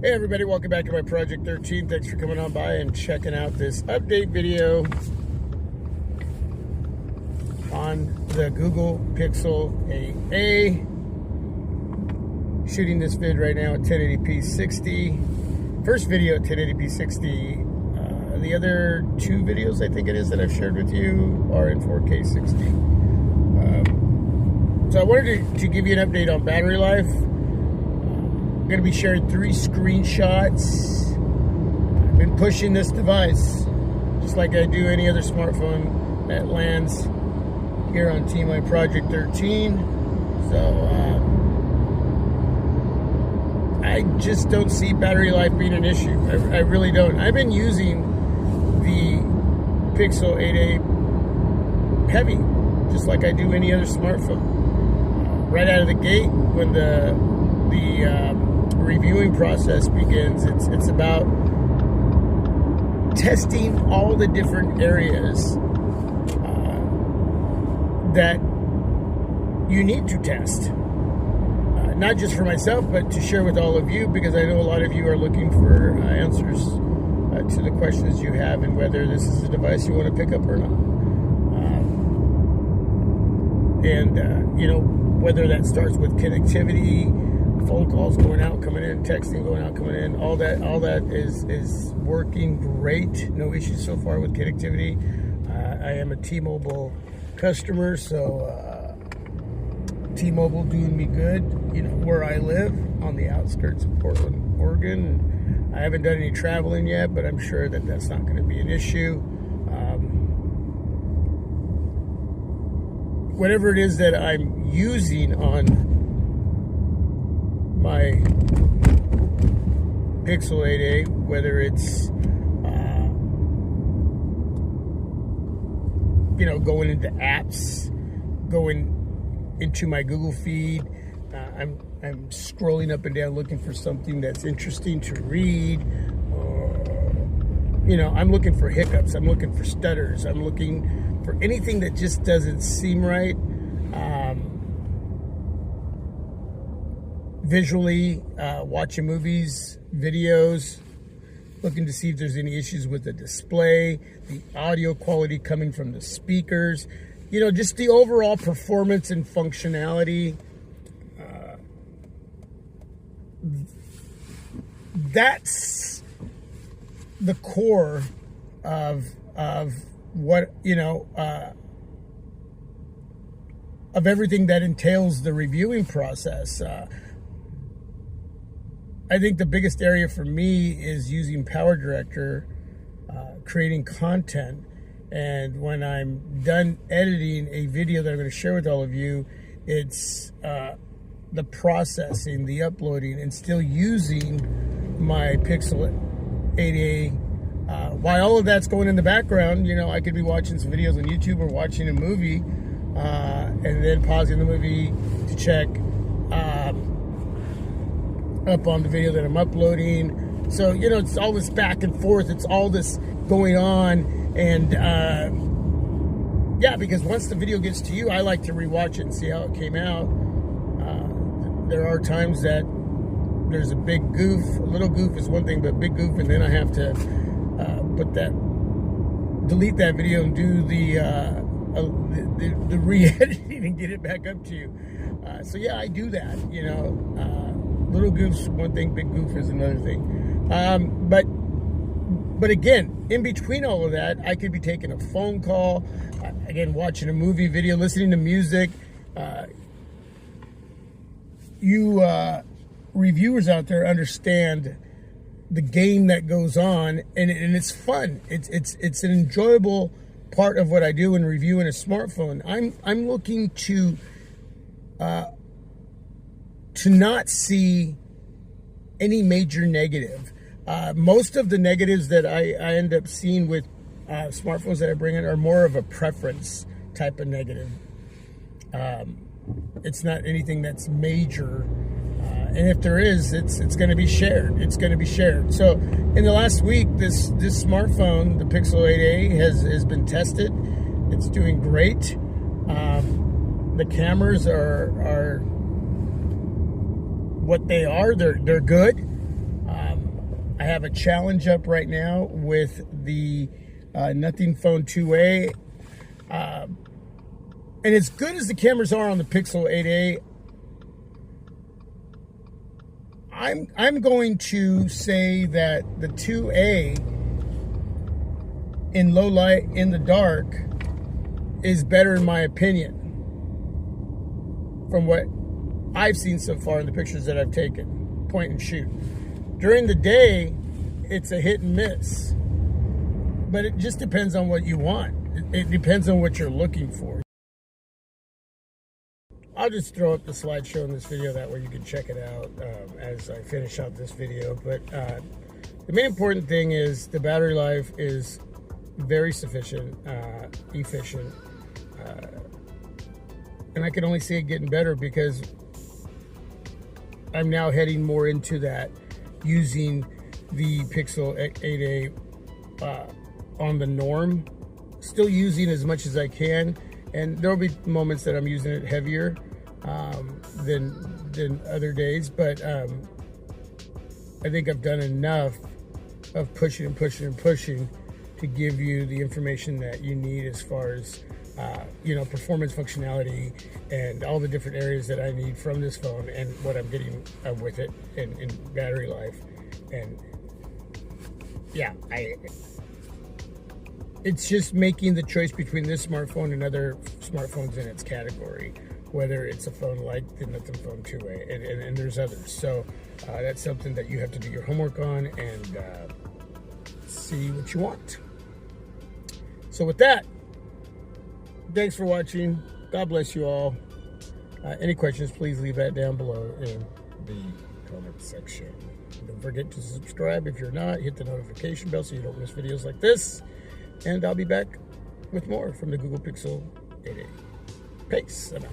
Hey everybody, welcome back to my Project 13. Thanks for coming on by and checking out this update video on the Google Pixel 8a. Shooting this vid right now at 1080p 60. First video at 1080p 60. The other two videos I think it is that I've shared with you are in 4K 60. So I wanted to give you an update on battery life. I'm going to be sharing 3 screenshots. I've been pushing this device just like I do any other smartphone that lands here on Team My Project 13. So I just don't see battery life being an issue. I really don't. I've been using the Pixel 8a heavy, just like I do any other smartphone. Right out of the gate, when the reviewing process begins, it's about testing all the different areas that you need to test. Not just for myself, but to share with all of you, because I know a lot of you are looking for answers to the questions you have and whether this is a device you want to pick up or not. You know, whether that starts with connectivity, phone calls going out, coming in, texting going out, coming in, all that is working great. No issues so far with connectivity. I am a T-Mobile customer, so T-Mobile doing me good, you know, where I live on the outskirts of Portland, Oregon. I haven't done any traveling yet, but I'm sure that that's not going to be an issue. Whatever it is that I'm using on my Pixel 8a, whether it's you know, going into apps, going into my Google feed, I'm scrolling up and down looking for something that's interesting to read. You know, I'm looking for hiccups, I'm looking for stutters, I'm looking for anything that just doesn't seem right. Visually, watching movies, videos, looking to see if there's any issues with the display, the audio quality coming from the speakers, you know, just the overall performance and functionality. That's the core of what, you know, of everything that entails the reviewing process. I think the biggest area for me is using Power Director, creating content. And when I'm done editing a video that I'm going to share with all of you, it's the processing, the uploading, and still using my Pixel 8a. While all of that's going in the background, you know, I could be watching some videos on YouTube or watching a movie, and then pausing the movie to check up on the video that I'm uploading. So, you know, it's all this back and forth. It's all this going on. And, yeah, because once the video gets to you, I like to rewatch it and see how it came out. There are times that there's a big goof. A little goof is one thing, but big goof, and then I have to delete that video and do the re-editing and get it back up to you. So yeah, I do that, you know. Little goof's one thing, big goof is another thing. But again, in between all of that, I could be taking a phone call, again, watching a movie, video, listening to music. You reviewers out there understand the game that goes on, and it's fun. It's an enjoyable part of what I do in reviewing a smartphone. I'm looking to not see any major negative. Most of the negatives that I end up seeing with smartphones that I bring in are more of a preference type of negative. It's not anything that's major. And if there is, it's going to be shared. It's going to be shared. So in the last week, this smartphone, the Pixel 8a, has been tested. It's doing great. The cameras are what they are. They're good. I have a challenge up right now with the Nothing Phone 2A. And as good as the cameras are on the Pixel 8a, I'm going to say that the 2A in low light, in the dark, is better in my opinion from what I've seen so far in the pictures that I've taken, point and shoot. During the day, it's a hit and miss, but it just depends on what you want. It depends on what you're looking for. I'll just throw up the slideshow in this video, that way you can check it out as I finish out this video. But the main important thing is the battery life is very sufficient, efficient, and I can only see it getting better because I'm now heading more into that, using the Pixel 8a on the norm, still using as much as I can, and there will be moments that I'm using it heavier than other days, but I think I've done enough of pushing and pushing and pushing to give you the information that you need as far as performance, functionality, and all the different areas that I need from this phone, and what I'm getting with it in battery life. And yeah, it's just making the choice between this smartphone and other smartphones in its category, whether it's a phone like the Nothing Phone 2A, and there's others. So that's something that you have to do your homework on and see what you want. So with that, thanks for watching. God bless you all. Any questions, please leave that down below in the comment section. Don't forget to subscribe if you're not. Hit the notification bell so you don't miss videos like this. And I'll be back with more from the Google Pixel 8a. Peace. I'm out.